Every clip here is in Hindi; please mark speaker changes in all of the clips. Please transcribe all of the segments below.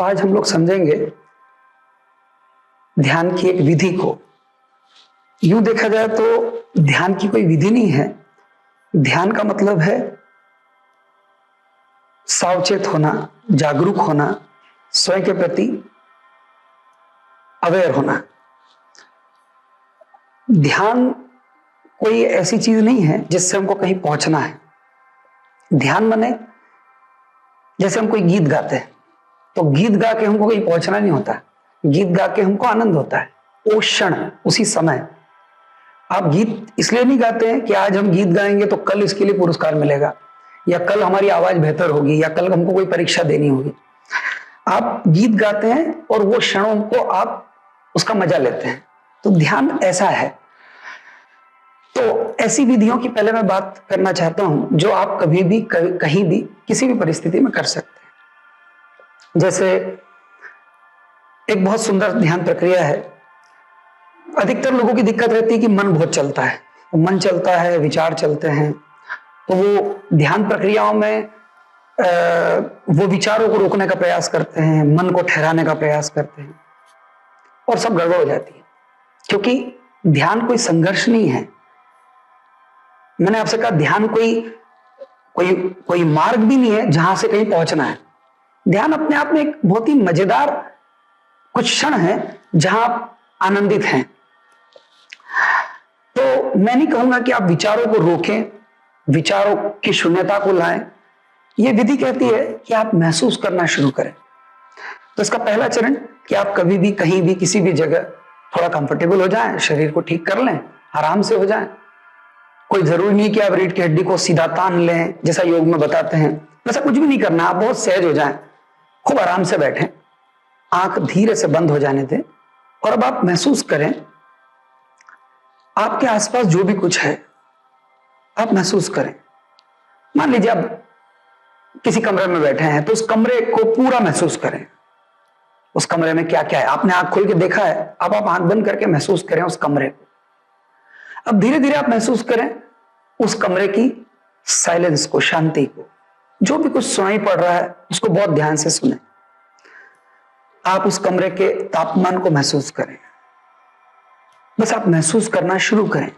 Speaker 1: सो आज हम लोग समझेंगे ध्यान की एक विधि को। यूं देखा जाए तो ध्यान की कोई विधि नहीं है। ध्यान का मतलब है सावचेत होना, जागरूक होना, स्वयं के प्रति अवेयर होना। ध्यान कोई ऐसी चीज नहीं है जिससे हमको कहीं पहुंचना है। ध्यान माने जैसे हम कोई गीत गाते हैं तो गीत गा के हमको कहीं पहुंचना नहीं होता, गीत गा के हमको आनंद होता है उस क्षण, उसी समय। आप गीत इसलिए नहीं गाते हैं कि आज हम गीत गाएंगे तो कल इसके लिए पुरस्कार मिलेगा, या कल हमारी आवाज बेहतर होगी, या कल हमको कोई परीक्षा देनी होगी। आप गीत गाते हैं और वो क्षणों को आप उसका मजा लेते हैं। तो ध्यान ऐसा है। तो ऐसी विधियों की पहले मैं बात करना चाहता हूं जो आप कभी भी कहीं भी किसी भी परिस्थिति में कर सकते हैं। जैसे एक बहुत सुंदर ध्यान प्रक्रिया है। अधिकतर लोगों की दिक्कत रहती है कि मन बहुत चलता है, मन चलता है, विचार चलते हैं, तो वो ध्यान प्रक्रियाओं में वो विचारों को रोकने का प्रयास करते हैं, मन को ठहराने का प्रयास करते हैं और सब गड़बड़ हो जाती है। क्योंकि ध्यान कोई संघर्ष नहीं है। मैंने आपसे कहा ध्यान कोई कोई कोई मार्ग भी नहीं है जहां से कहीं पहुंचना है। ध्यान अपने आप में एक बहुत ही मजेदार कुछ क्षण है जहां आप आनंदित हैं। तो मैं नहीं कहूंगा कि आप विचारों को रोकें, विचारों की शून्यता को लाएं। यह विधि कहती है कि आप महसूस करना शुरू करें। तो इसका पहला चरण कि आप कभी भी कहीं भी किसी भी जगह थोड़ा कंफर्टेबल हो जाएं, शरीर को ठीक कर लें, आराम से हो जाएं। कोई जरूरी नहीं कि आप रीढ़ की हड्डी को सीधा तान लें जैसा योग में बताते हैं, वैसा कुछ भी नहीं करना। आप बहुत सहज हो जाएं, खूब आराम से बैठें, आंख धीरे से बंद हो जाने दें और अब आप महसूस करें आपके आसपास जो भी कुछ है आप महसूस करें। मान लीजिए आप किसी कमरे में बैठे हैं तो उस कमरे को पूरा महसूस करें। उस कमरे में क्या क्या है आपने आंख खोल के देखा है, अब आप आंख बंद करके महसूस करें उस कमरे को। अब धीरे धीरे आप महसूस करें उस कमरे की साइलेंस को, शांति को। जो भी कुछ सुनाई पड़ रहा है उसको बहुत ध्यान से सुने। आप उस कमरे के तापमान को महसूस करें। बस आप महसूस करना शुरू करें।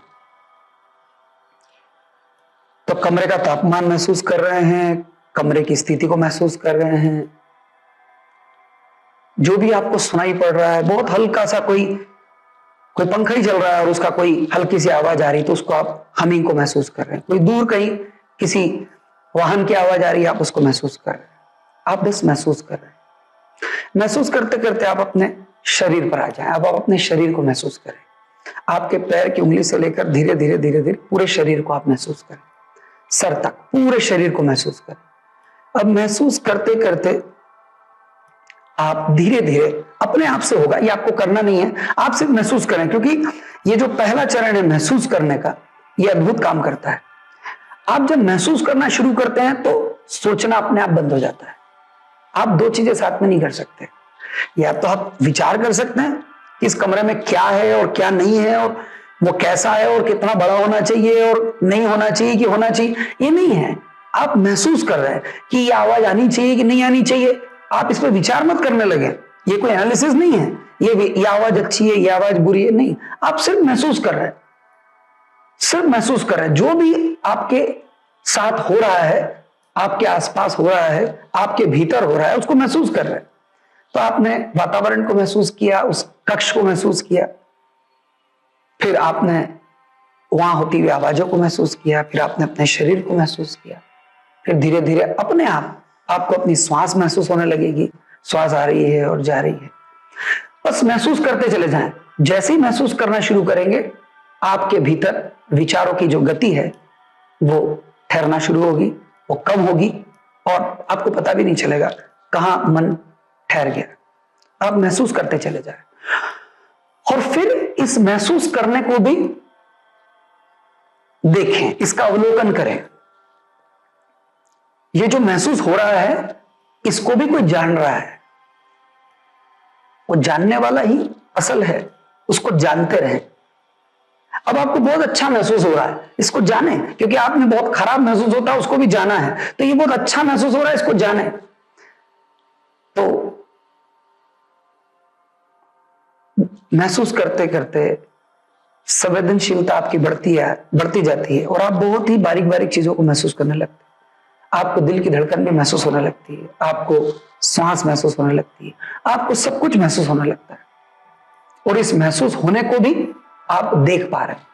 Speaker 1: तो कमरे का तापमान महसूस कर रहे हैं, कमरे की स्थिति को महसूस कर रहे हैं। जो भी आपको सुनाई पड़ रहा है, बहुत हल्का सा कोई पंखा ही चल रहा है और उसका कोई हल्की सी आवाज आ रही तो उसको आप हमिंग को महसूस कर रहे हैं। कोई दूर कहीं किसी वाहन की आवाज आ रही है, आप उसको महसूस कर रहे हैं। आप बस महसूस कर रहे हैं। महसूस करते करते आप अपने शरीर पर आ जाएं। अब आप अपने शरीर को महसूस करें। आपके पैर की उंगली से लेकर धीरे धीरे धीरे धीरे पूरे शरीर को आप महसूस करें, सर तक पूरे शरीर को महसूस करें। अब महसूस करते करते आप धीरे धीरे अपने आप से होगा, ये आपको करना नहीं है, आप सिर्फ महसूस करें। क्योंकि ये जो पहला चरण है महसूस करने का, ये अद्भुत काम करता है। आप जब महसूस करना शुरू करते हैं तो सोचना अपने आप बंद हो जाता है। आप दो चीजें साथ में नहीं कर सकते। या तो आप विचार कर सकते हैं कि इस कमरे में क्या है और क्या नहीं है, और वो कैसा है और कितना बड़ा होना चाहिए और नहीं होना चाहिए कि होना चाहिए, ये नहीं है। आप महसूस कर रहे हैं कि ये आवाज आनी चाहिए कि नहीं आनी चाहिए। आप इस पर विचार मत करने लगे। ये कोई एनालिसिस नहीं है, ये आवाज अच्छी है, ये आवाज बुरी है, नहीं। आप सिर्फ महसूस कर रहे हैं, सिर्फ महसूस कर रहे हैं। जो भी आपके साथ हो रहा है, आपके आसपास हो रहा है, आपके भीतर हो रहा है, उसको महसूस कर रहे हैं। तो आपने वातावरण को महसूस किया, उस कक्ष को महसूस किया, फिर आपने वहां होती हुई आवाजों को महसूस किया, फिर आपने अपने शरीर को महसूस किया, फिर धीरे धीरे अपने आप आपको अपनी श्वास महसूस होने लगेगी। श्वास आ रही है और जा रही है। बस महसूस करते चले जाएं। जैसे ही महसूस करना शुरू करेंगे, आपके भीतर विचारों की जो गति है वो ठहरना शुरू होगी, वो कम होगी और आपको पता भी नहीं चलेगा कहां मन ठहर गया। आप महसूस करते चले जाएं और फिर इस महसूस करने को भी देखें, इसका अवलोकन करें। ये जो महसूस हो रहा है इसको भी कोई जान रहा है। वो जानने वाला ही असल है, उसको जानते रहें। अब आपको बहुत अच्छा महसूस हो रहा है, इसको जाने। क्योंकि आप में बहुत खराब महसूस होता है, उसको भी जाना है। तो ये बहुत अच्छा महसूस हो रहा है, इसको जाने। तो महसूस करते करते संवेदनशीलता आपकी बढ़ती जाती है और आप बहुत ही बारीक बारीक चीजों को महसूस करने लगते हैं। आपको दिल की धड़कन भी महसूस होने लगती है, आपको सांस महसूस होने लगती है, आपको सब कुछ महसूस होने लगता है और इस महसूस होने को भी आप देख पा रहे हैं।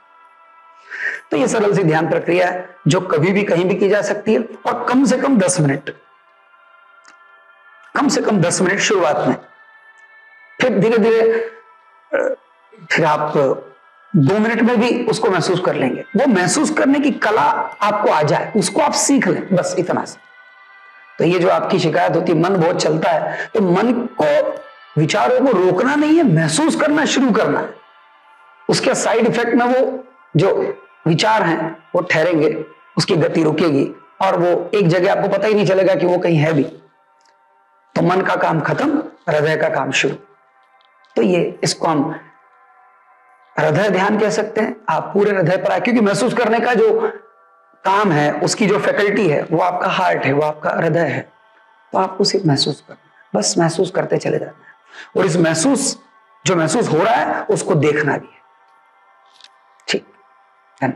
Speaker 1: तो ये सरल सी ध्यान प्रक्रिया है जो कभी भी कहीं भी की जा सकती है और कम से कम 10 मिनट, कम से कम 10 मिनट शुरुआत में, फिर धीरे धीरे फिर आप 2 मिनट में भी उसको महसूस कर लेंगे। वो महसूस करने की कला आपको आ जाए, उसको आप सीख लें, बस इतना से। तो ये जो आपकी शिकायत होती है मन बहुत चलता है, तो मन को, विचारों को रोकना नहीं है, महसूस करना शुरू करना है। उसके साइड इफेक्ट में वो जो विचार हैं वो ठहरेंगे, उसकी गति रुकेगी और वो एक जगह आपको पता ही नहीं चलेगा कि वो कहीं है भी। तो मन का काम खत्म, हृदय का काम शुरू। तो ये इसको हम हृदय ध्यान कह सकते हैं। आप पूरे हृदय पर आए, क्योंकि महसूस करने का जो काम है, उसकी जो फैकल्टी है वो आपका हार्ट है, वो आपका हृदय है। तो आपको सिर्फ महसूस करना है, बस महसूस करते चले जाना है और इस महसूस जो महसूस हो रहा है उसको देखना भी है। ठीक है।